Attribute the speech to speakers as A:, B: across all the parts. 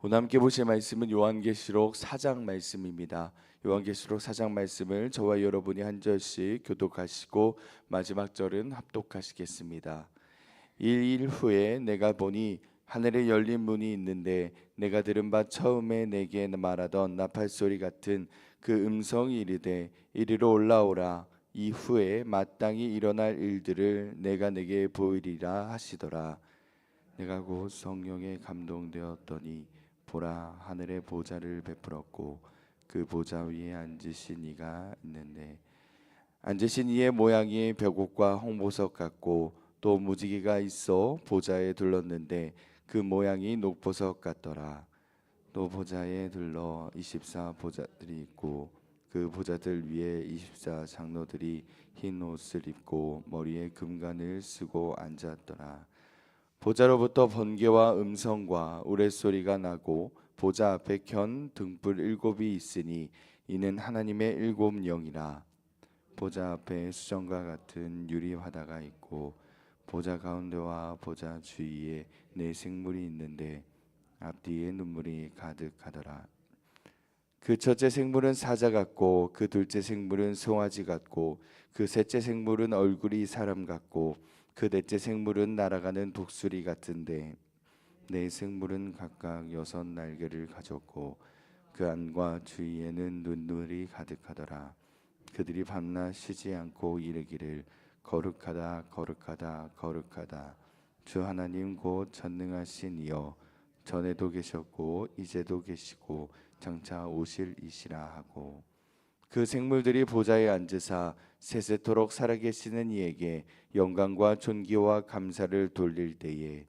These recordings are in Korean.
A: 오늘 함께 보실 말씀은 요한계시록 4장 말씀입니다. 요한계시록 4장 말씀을 저와 여러분이 한 절씩 교독하시고 마지막 절은 합독하시겠습니다. 일 후에 내가 보니 하늘에 열린 문이 있는데 내가 들은 바 처음에 내게 말하던 나팔 소리 같은 그 음성이 이르되 이리로 올라오라. 이후에 마땅히 일어날 일들을 내가 내게 보이리라 하시더라. 내가 곧 성령에 감동되었더니 보라, 하늘의 보좌를 베풀었고 그 보좌 위에 앉으신 이가 있는데 앉으신 이의 모양이 벽옥과 홍보석 같고 또 무지개가 있어 보좌에 둘렀는데 그 모양이 녹보석 같더라. 또 보좌에 둘러 24 보좌들이 있고 그 보좌들 위에 24 장로들이 흰 옷을 입고 머리에 금관을 쓰고 앉았더라. 보좌로부터 번개와 음성과 우레소리가 나고 보좌 앞에 켠 등불 일곱이 있으니 이는 하나님의 일곱 영이라. 보좌 앞에 수정과 같은 유리 화다가 있고 보좌 가운데와 보좌 주위에 네 생물이 있는데 앞뒤에 눈물이 가득하더라. 그 첫째 생물은 사자 같고 그 둘째 생물은 송아지 같고 그 셋째 생물은 얼굴이 사람 같고 그 넷째 생물은 날아가는 독수리 같은데 네 생물은 각각 6 날개를 가졌고 그 안과 주위에는 눈물이 가득하더라. 그들이 밤낮 쉬지 않고 이르기를 거룩하다 거룩하다 거룩하다 주 하나님 곧 전능하신 이여 전에도 계셨고 이제도 계시고 장차 오실 이시라 하고 그 생물들이 보좌에 앉으사 세세토록 살아계시는 이에게 영광과 존귀와 감사를 돌릴 때에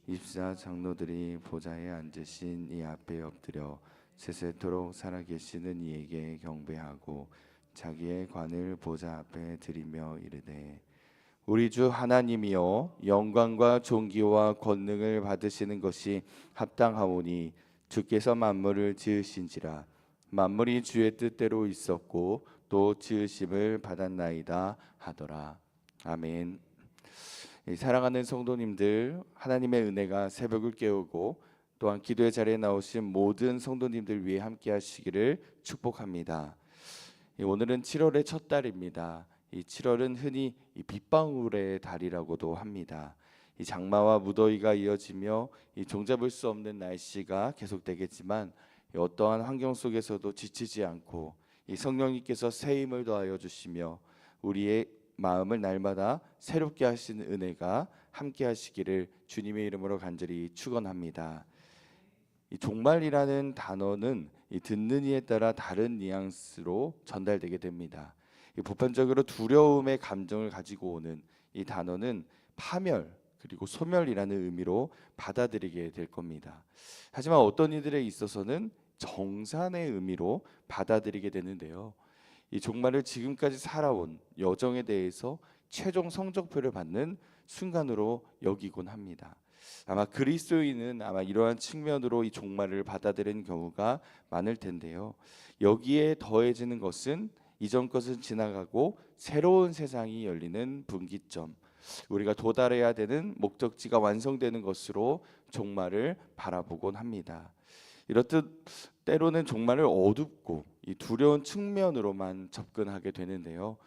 A: 24 장로들이 보좌에 앉으신 이 앞에 엎드려 세세토록 살아계시는 이에게 경배하고 자기의 관을 보좌 앞에 드리며 이르되 우리 주 하나님이여 영광과 존귀와 권능을 받으시는 것이 합당하오니 주께서 만물을 지으신지라 만물이 주의 뜻대로 있었고 또 지으심을 받았나이다 하더라. 아멘. 사랑하는 성도님들, 하나님의 은혜가 새벽을 깨우고 또한 기도의 자리에 나오신 모든 성도님들 위해 함께 하시기를 축복합니다. 오늘은 7월의 첫 달입니다. 이 7월은 흔히 빗방울의 달이라고도 합니다. 이 장마와 무더위가 이어지며 이 종잡을 수 없는 날씨가 계속되겠지만 어떠한 환경 속에서도 지치지 않고 이 성령님께서 새 힘을 더하여 주시며 우리의 마음을 날마다 새롭게 하시는 은혜가 함께 하시기를 주님의 이름으로 간절히 축원합니다. 이 종말이라는 단어는 이 듣는 이에 따라 다른 뉘앙스로 전달되게 됩니다. 이 보편적으로 두려움의 감정을 가지고 오는 이 단어는 파멸 그리고 소멸이라는 의미로 받아들이게 될 겁니다. 하지만 어떤 이들에 있어서는 정산의 의미로 받아들이게 되는데요. 이 종말을 지금까지 살아온 여정에 대해서 최종 성적표를 받는 순간으로 여기곤 합니다. 아마 그리스도인은 아마 이러한 측면으로 이 종말을 받아들이는 경우가 많을 텐데요. 여기에 더해지는 것은 이전 것은 지나가고 새로운 세상이 열리는 분기점, 우리가 도달해야 되는 목적지가 완성되는 것으로 종말을 바라보곤 합니다. 이렇듯 때로는 종말을 어둡고 이 두려운 측면으로만 접근하게 되는데요.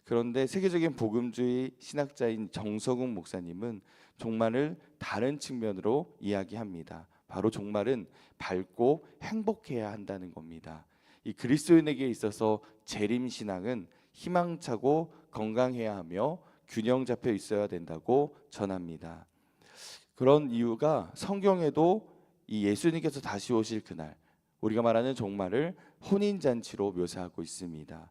A: 그런데 세계적인 복음주의 신학자인 정석웅 목사님은 종말을 다른 측면으로 이야기합니다. 바로 종말은 밝고 행복해야 한다는 겁니다. 이 그리스도인에게 있어서 재림신앙은 희망차고 건강해야 하며 균형 잡혀 있어야 된다고 전합니다. 그런 이유가 성경에도 이 예수님께서 다시 오실 그날, 우리가 말하는 종말을 혼인잔치로 묘사하고 있습니다.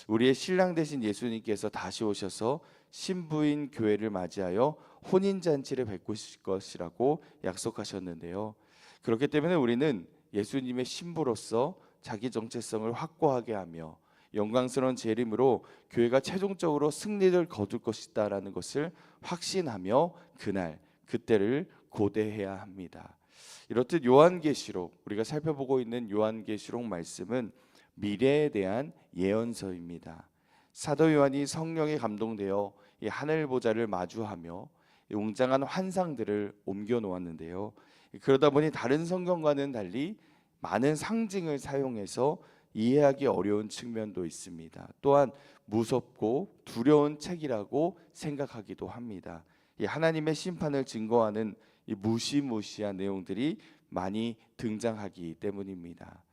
A: 우리의 신랑 되신 예수님께서 다시 오셔서 신부인 교회를 맞이하여 혼인잔치를 베푸실 것이라고 약속하셨는데요. 그렇기 때문에 우리는 예수님의 신부로서 자기 정체성을 확고하게 하며 영광스러운 재림으로 교회가 최종적으로 승리를 거둘 것이다라는 것을 확신하며 그날, 그때를 고대해야 합니다. 이렇듯 요한계시록, 우리가 살펴보고 있는 요한계시록 말씀은 미래에 대한 예언서입니다. 사도 요한이 성령에 감동되어 이 하늘 보좌를 마주하며 웅장한 환상들을 옮겨 놓았는데요. 그러다 보니 다른 성경과는 달리 많은 상징을 사용해서 이해하기 어려운 측면도 있습니다. 또한 무섭고 두려운 책이라고 생각하기도 합니다. 이 하나님의 심판을 증거하는 이 무시무시한 내용들이 많이 등장하기 때문입니다.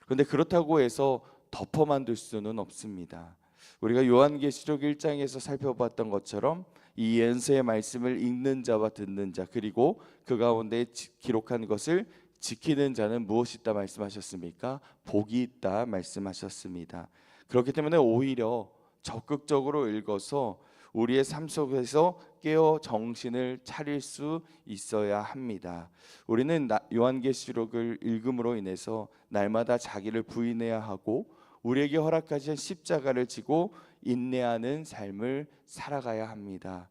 A: 그런데 그렇다고 해서 덮어만둘 수는 없습니다. 우리가 요한계시록 1장에서 살펴봤던 것처럼 이 연서의 말씀을 읽는 자와 듣는 자, 그리고 그 가운데 기록한 것을 지키는 자는 무엇이 있다 말씀하셨습니까? 복이 있다 말씀하셨습니다. 그렇기 때문에 오히려 적극적으로 읽어서 우리의 삶 속에서 깨어 정신을 차릴 수 있어야 합니다. 우리는 요한계시록을 읽음으로 인해서 날마다 자기를 부인해야 하고 우리에게 허락하신 십자가를 지고 인내하는 삶을 살아가야 합니다.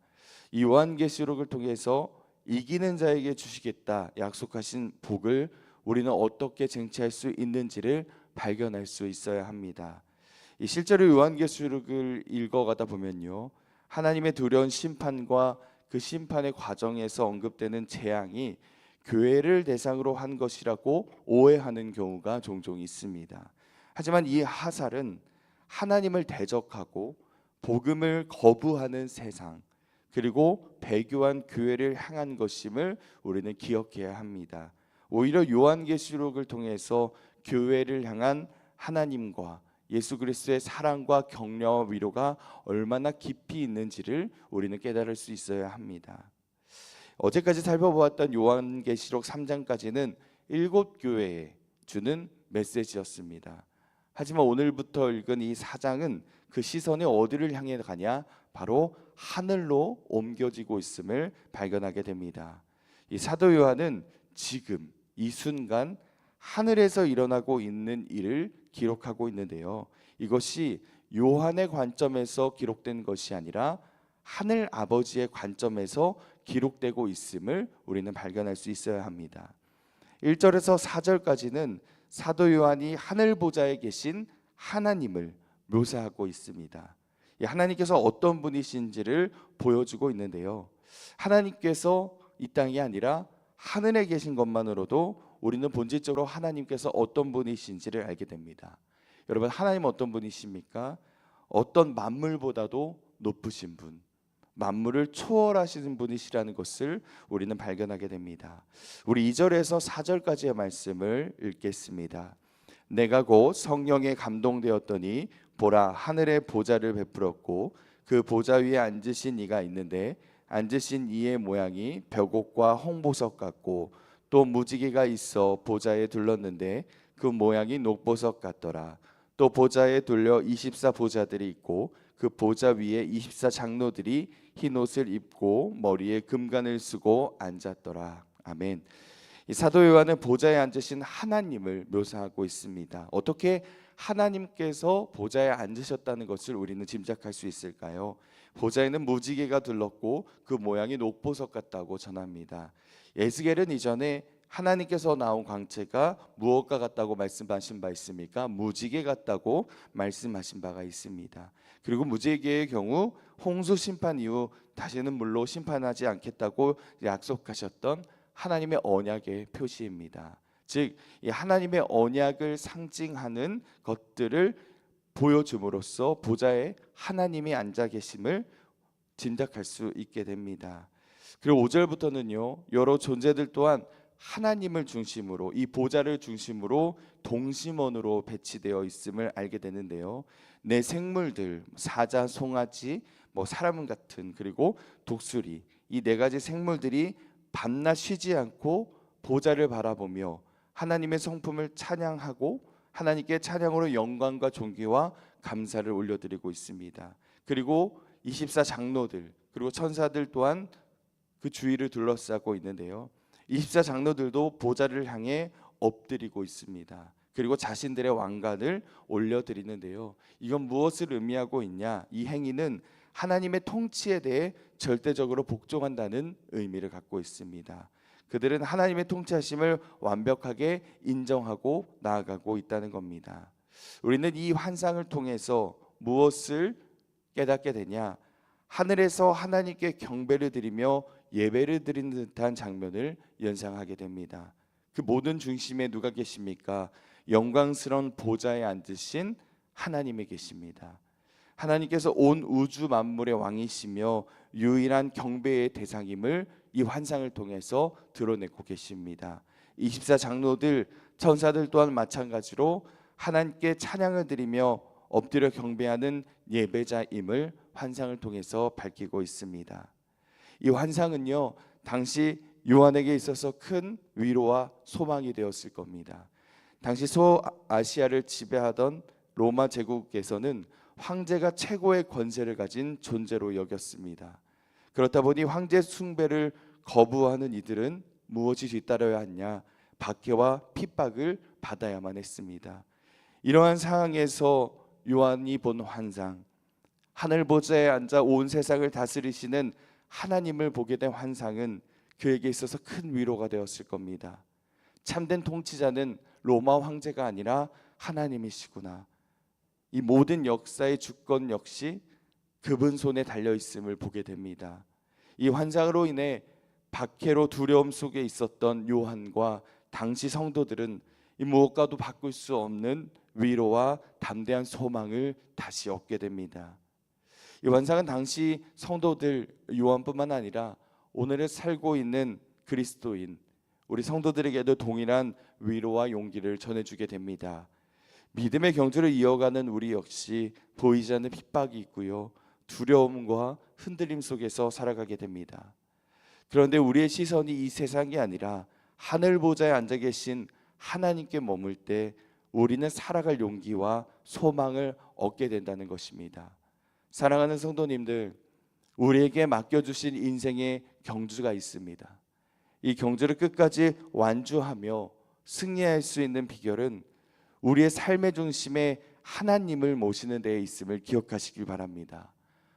A: 이 요한계시록을 통해서 이기는 자에게 주시겠다 약속하신 복을 우리는 어떻게 쟁취할 수 있는지를 발견할 수 있어야 합니다. 실제로 요한계시록을 읽어가다 보면요, 하나님의 두려운 심판과 그 심판의 과정에서 언급되는 재앙이 교회를 대상으로 한 것이라고 오해하는 경우가 종종 있습니다. 하지만 이 하살은 하나님을 대적하고 복음을 거부하는 세상, 그리고 배교한 교회를 향한 것임을 우리는 기억해야 합니다. 오히려 요한계시록을 통해서 교회를 향한 하나님과 예수 그리스도의 사랑과 격려와 위로가 얼마나 깊이 있는지를 우리는 깨달을 수 있어야 합니다. 어제까지 살펴보았던 요한계시록 3장까지는 7교회에 주는 메시지였습니다. 하지만 오늘부터 읽은 이 4장은 그 시선이 어디를 향해 가냐? 바로 하늘로 옮겨지고 있음을 발견하게 됩니다. 이 사도 요한은 지금 이 순간 하늘에서 일어나고 있는 일을 기록하고 있는데요. 이것이 요한의 관점에서 기록된 것이 아니라 하늘 아버지의 관점에서 기록되고 있음을 우리는 발견할 수 있어야 합니다. 1절에서 4절까지는 사도 요한이 하늘 보좌에 계신 하나님을 묘사하고 있습니다. 하나님께서 어떤 분이신지를 보여주고 있는데요. 하나님께서 이 땅이 아니라 하늘에 계신 것만으로도 우리는 본질적으로 하나님께서 어떤 분이신지를 알게 됩니다. 여러분, 하나님은 어떤 분이십니까? 어떤 만물보다도 높으신 분, 만물을 초월하시는 분이시라는 것을 우리는 발견하게 됩니다. 우리 2절에서 4절까지의 말씀을 읽겠습니다. 내가 곧 성령에 감동되었더니 보라, 하늘의 보좌를 베풀었고 그 보좌 위에 앉으신 이가 있는데 앉으신 이의 모양이 벽옥과 홍보석 같고 또 무지개가 있어 보좌에 둘렀는데 그 모양이 녹보석 같더라. 또 보좌에 둘려 24 보좌들이 있고 그 보좌 위에 24 장로들이 흰 옷을 입고 머리에 금관을 쓰고 앉았더라. 아멘. 이 사도 요한은 보좌에 앉으신 하나님을 묘사하고 있습니다. 어떻게 하나님께서 보좌에 앉으셨다는 것을 우리는 짐작할 수 있을까요? 보좌에는 무지개가 둘렀고 그 모양이 녹보석 같다고 전합니다. 에스겔은 이전에 하나님께서 나온 광채가 무엇과 같다고 말씀하신 바 있습니까? 무지개 같다고 말씀하신 바가 있습니다. 그리고 무지개의 경우 홍수 심판 이후 다시는 물로 심판하지 않겠다고 약속하셨던 하나님의 언약의 표시입니다. 즉, 이 하나님의 언약을 상징하는 것들을 보여줌으로써 보좌에 하나님이 앉아 계심을 짐작할 수 있게 됩니다. 그리고 5절부터는요, 여러 존재들 또한 하나님을 중심으로, 이 보좌를 중심으로 동심원으로 배치되어 있음을 알게 되는데요. 내 생물들, 사자, 송아지, 사람 같은, 그리고 독수리, 이 네 가지 생물들이 밤낮 쉬지 않고 보좌를 바라보며 하나님의 성품을 찬양하고 하나님께 찬양으로 영광과 존귀와 감사를 올려드리고 있습니다. 그리고 24 장로들, 그리고 천사들 또한 그 주위를 둘러싸고 있는데요. 24 장로들도 보좌를 향해 엎드리고 있습니다. 그리고 자신들의 왕관을 올려드리는데요. 이건 무엇을 의미하고 있냐? 이 행위는 하나님의 통치에 대해 절대적으로 복종한다는 의미를 갖고 있습니다. 그들은 하나님의 통치하심을 완벽하게 인정하고 나아가고 있다는 겁니다. 우리는 이 환상을 통해서 무엇을 깨닫게 되냐? 하늘에서 하나님께 경배를 드리며 예배를 드리는 듯한 장면을 연상하게 됩니다. 그 모든 중심에 누가 계십니까? 영광스러운 보좌에 앉으신 하나님이 계십니다. 하나님께서 온 우주 만물의 왕이시며 유일한 경배의 대상임을 이 환상을 통해서 드러내고 계십니다. 24장로들, 천사들 또한 마찬가지로 하나님께 찬양을 드리며 엎드려 경배하는 예배자임을 환상을 통해서 밝히고 있습니다. 이 환상은요, 당시 요한에게 있어서 큰 위로와 소망이 되었을 겁니다. 당시 소아시아를 지배하던 로마 제국에서는 황제가 최고의 권세를 가진 존재로 여겼습니다. 그렇다 보니 황제 숭배를 거부하는 이들은 무엇이 뒤따라야 하냐? 박해와 핍박을 받아야만 했습니다. 이러한 상황에서 요한이 본 환상, 하늘 보좌에 앉아 온 세상을 다스리시는 하나님을 보게 된 환상은 그에게 있어서 큰 위로가 되었을 겁니다. 참된 통치자는 로마 황제가 아니라 하나님이시구나. 이 모든 역사의 주권 역시 그분 손에 달려 있음을 보게 됩니다. 이 환상으로 인해 박해로 두려움 속에 있었던 요한과 당시 성도들은 이 무엇과도 바꿀 수 없는 위로와 담대한 소망을 다시 얻게 됩니다. 이 환상은 당시 성도들 요한뿐만 아니라 오늘을 살고 있는 그리스도인 우리 성도들에게도 동일한 위로와 용기를 전해주게 됩니다. 믿음의 경주를 이어가는 우리 역시 보이지 않는 핍박이 있고요, 두려움과 흔들림 속에서 살아가게 됩니다. 그런데 우리의 시선이 이 세상이 아니라 하늘 보좌에 앉아 계신 하나님께 머물 때 우리는 살아갈 용기와 소망을 얻게 된다는 것입니다. 사랑하는 성도님들, 우리에게 맡겨주신 인생의 경주가 있습니다. 이 경주를 끝까지 완주하며 승리할 수 있는 비결은 우리의 삶의 중심에 하나님을 모시는 데에 있음을 기억하시길 바랍니다.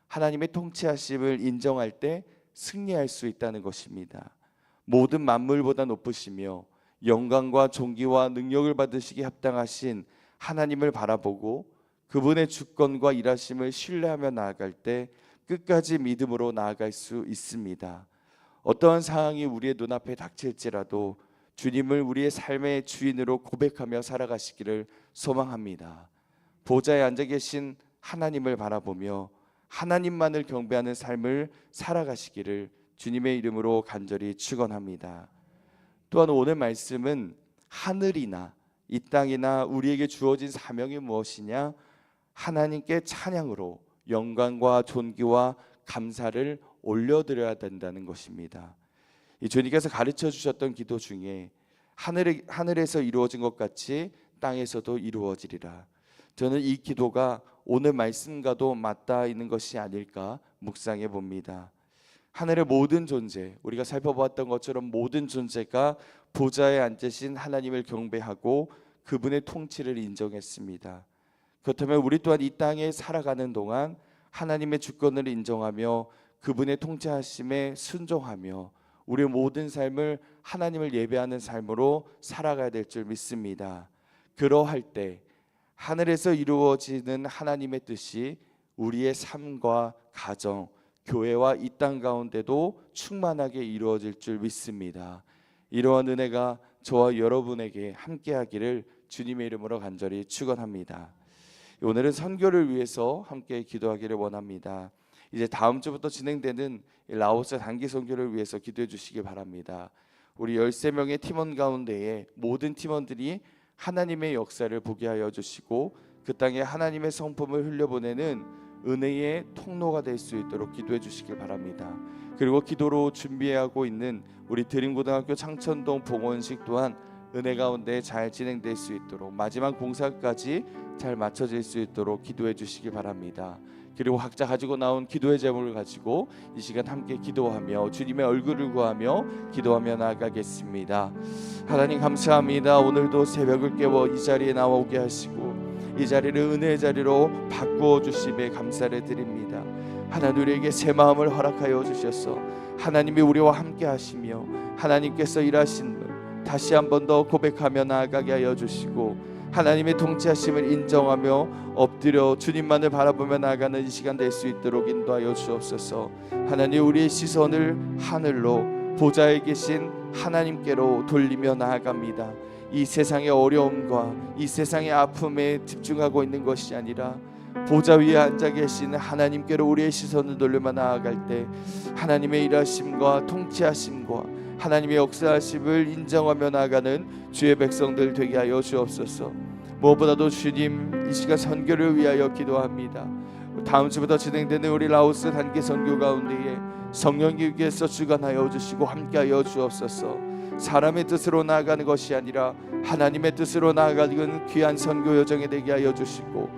A: 하나님의 통치하심을 인정할 때 승리할 수 있다는 것입니다. 모든 만물보다 높으시며 영광과 존귀와 능력을 받으시기 합당하신 하나님을 바라보고 그분의 주권과 일하심을 신뢰하며 나아갈 때 끝까지 믿음으로 나아갈 수 있습니다. 어떠한 상황이 우리의 눈앞에 닥칠지라도 주님을 우리의 삶의 주인으로 고백하며 살아가시기를 소망합니다. 보좌에 앉아 계신 하나님을 바라보며 하나님만을 경배하는 삶을 살아가시기를 주님의 이름으로 간절히 축원합니다. 또한 오늘 말씀은 하늘이나 이 땅이나 우리에게 주어진 사명이 무엇이냐? 하나님께 찬양으로 영광과 존귀와 감사를 올려드려야 된다는 것입니다. 이 주님께서 가르쳐 주셨던 기도 중에 하늘에서 이루어진 것 같이 땅에서도 이루어지리라. 저는 이 기도가 오늘 말씀과도 맞닿아 있는 것이 아닐까 묵상해 봅니다. 하늘의 모든 존재, 우리가 살펴보았던 것처럼 모든 존재가 보좌에 앉으신 하나님을 경배하고 그분의 통치를 인정했습니다. 그렇다면 우리 또한 이 땅에 살아가는 동안 하나님의 주권을 인정하며 그분의 통치하심에 순종하며 우리의 모든 삶을 하나님을 예배하는 삶으로 살아가야 될 줄 믿습니다. 그러할 때 하늘에서 이루어지는 하나님의 뜻이 우리의 삶과 가정, 교회와 이 땅 가운데도 충만하게 이루어질 줄 믿습니다. 이러한 은혜가 저와 여러분에게 함께하기를 주님의 이름으로 간절히 축원합니다. 오늘은 선교를 위해서 함께 기도하기를 원합니다. 이제 다음 주부터 진행되는 라오스 단기 선교를 위해서 기도해 주시기 바랍니다. 우리 13명의 팀원 가운데에 모든 팀원들이 하나님의 역사를 보게 하여 주시고 그 땅에 하나님의 성품을 흘려보내는 은혜의 통로가 될 수 있도록 기도해 주시길 바랍니다. 그리고 기도로 준비하고 있는 우리 드림고등학교 창천동 봉헌식 또한 은혜 가운데 잘 진행될 수 있도록 마지막 봉사까지 잘 맞춰질 수 있도록 기도해 주시기 바랍니다. 그리고 각자 가지고 나온 기도의 제목을 가지고 이 시간 함께 기도하며 주님의 얼굴을 구하며 기도하며 나아가겠습니다. 하나님 감사합니다. 오늘도 새벽을 깨워 이 자리에 나오게 하시고 이 자리를 은혜의 자리로 바꾸어 주심에 감사를 드립니다. 하나님 우리에게 새 마음을 허락하여 주셔서 하나님이 우리와 함께 하시며 하나님께서 일하신 분 다시 한 번 더 고백하며 나아가게 하여 주시고 하나님의 통치하심을 인정하며 엎드려 주님만을 바라보며 나아가는 이 시간 될 수 있도록 인도하여 주옵소서. 하나님, 우리의 시선을 하늘로 보좌에 계신 하나님께로 돌리며 나아갑니다. 이 세상의 어려움과 이 세상의 아픔에 집중하고 있는 것이 아니라 보좌 위에 앉아 계신 하나님께로 우리의 시선을 돌리며 나아갈 때 하나님의 일하심과 통치하심과 하나님의 역사하심을 인정하며 나아가는 주의 백성들 되게 하여 주옵소서. 무엇보다도 주님, 이 시간 선교를 위하여 기도합니다. 다음 주부터 진행되는 우리 라오스 단기 선교 가운데에 성령님께서 주관하여 주시고 함께하여 주옵소서. 사람의 뜻으로 나아가는 것이 아니라 하나님의 뜻으로 나아가는 귀한 선교 여정이 되게 하여 주시고,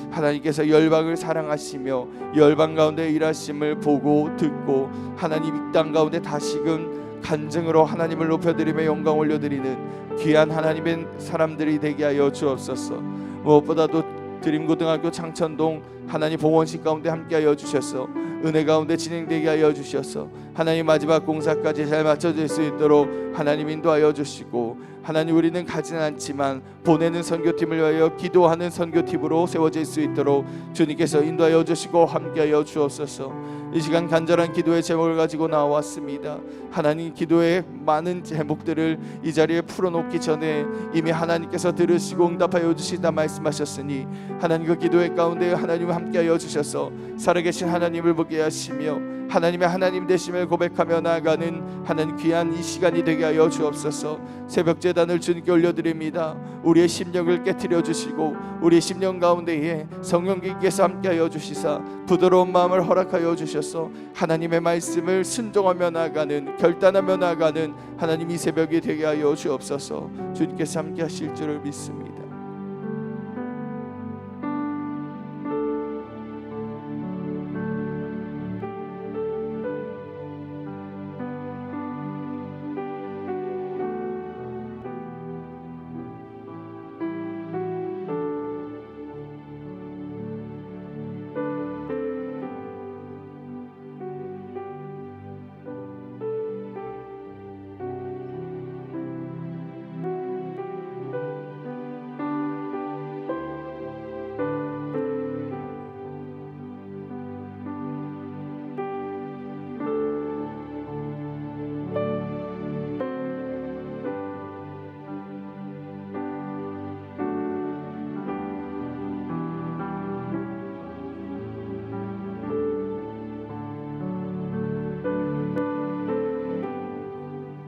A: 하나님께서 열방을 사랑하시며 열방 가운데 일하심을 보고 듣고 하나님 이 땅 가운데 다시금 간증으로 하나님을 높여드리며 영광 올려드리는 귀한 하나님의 사람들이 되게 하여 주옵소서. 무엇보다도 드림고등학교 창천동 하나님 봉헌식 가운데 함께하여 주셔서 은혜 가운데 진행되게 하여 주셔서 하나님 마지막 공사까지 잘 맞춰질 수 있도록 하나님 인도하여 주시고, 하나님 우리는 가지는 않지만 보내는 선교팀을 위하여 기도하는 선교팀으로 세워질 수 있도록 주님께서 인도하여 주시고 함께하여 주옵소서. 이 시간 간절한 기도의 제목을 가지고 나왔습니다. 하나님, 기도의 많은 제목들을 이 자리에 풀어놓기 전에 이미 하나님께서 들으시고 응답하여 주시다 말씀하셨으니 하나님 그 기도의 가운데 하나님 함께하여 주셔서 살아계신 하나님을 보게 하시며 하나님의 하나님 되심을 고백하며 나아가는 하나님 귀한 이 시간이 되게 하여 주옵소서. 새벽 제단을 주님께 올려드립니다. 우리의 심령을 깨트려 주시고 우리의 심령 가운데에 성령님께서 함께하여 주시사 부드러운 마음을 허락하여 주셔서 하나님의 말씀을 순종하며 나아가는, 결단하며 나아가는 하나님 이 새벽이 되게 하여 주옵소서. 주님께서 함께하실 줄을 믿습니다.